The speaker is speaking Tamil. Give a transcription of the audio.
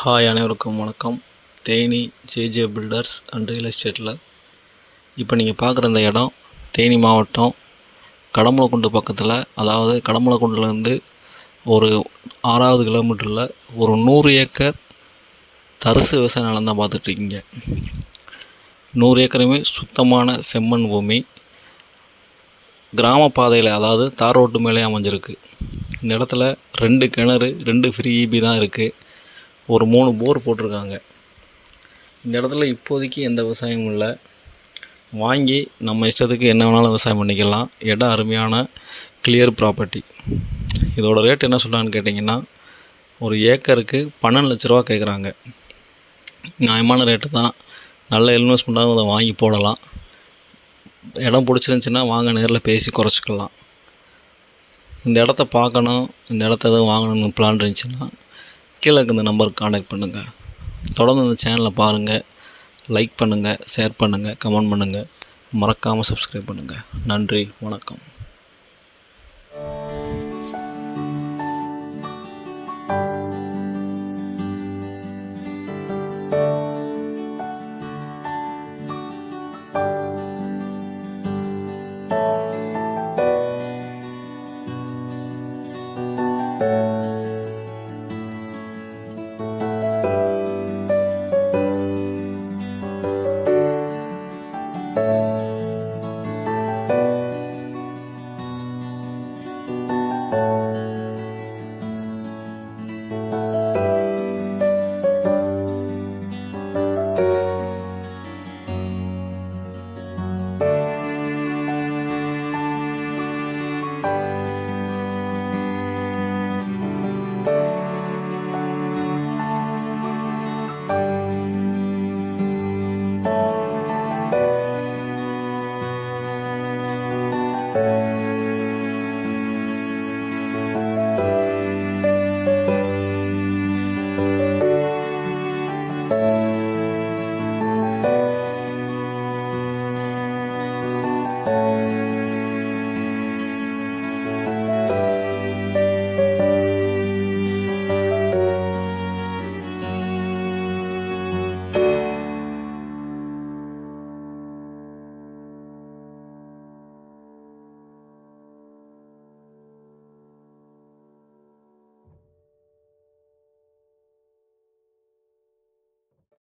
ஹாய், அனைவருக்கும் வணக்கம். Theni JJ filters and real எஸ்டேட்டில் இப்போ நீங்கள் பார்க்குற இந்த இடம் தேனி மாவட்டம் கடம்பலக்குண்டு பக்கத்தில், அதாவது கடம்பலக்குண்டுலேருந்து ஒரு 6வது கிலோமீட்டரில் ஒரு 100 ஏக்கர் தரிசு விவசாய நிலம் தான் பார்த்துட்ருக்கீங்க. 100 ஏக்கருமே சுத்தமான செம்மண் பூமி, கிராம பாதையில், அதாவது தார் ரோட்டு மேலே அமைஞ்சிருக்கு. இந்த இடத்துல 2 கிணறு, 2 ஃப்ரீ ஈபி தான் இருக்குது. ஒரு 3 போர் போட்டிருக்காங்க. இந்த இடத்துல இப்போதைக்கு எந்த விவசாயமும் இல்லை. வாங்கி நம்ம இஷ்டத்துக்கு என்ன வேணாலும் விவசாயம் பண்ணிக்கலாம். இடம் அருமையான கிளியர் ப்ராப்பர்ட்டி. இதோட ரேட் என்ன சொல்கிறான்னு கேட்டிங்கன்னா, ஒரு ஏக்கருக்கு 12 லட்ச ரூபா கேட்குறாங்க. நியாயமான ரேட்டு தான். நல்ல இன்வெஸ்ட்மெண்ட்டாகவும் அதை வாங்கி போடலாம். இடம் பிடிச்சிருந்துச்சின்னா வாங்க, நேரில் பேசி குறைச்சிக்கலாம். இந்த இடத்த பார்க்கணும், இந்த இடத்த எதுவும் வாங்கணும்னு பிளான் இருந்துச்சுன்னா கீழே இந்த நம்பருக்கு கான்டாக்ட் பண்ணுங்கள். தொடர்ந்து இந்த சேனலை பாருங்கள், லைக் பண்ணுங்கள், ஷேர் பண்ணுங்கள், கமெண்ட் பண்ணுங்கள், மறக்காமல் சப்ஸ்கிரைப் பண்ணுங்கள். நன்றி, வணக்கம்.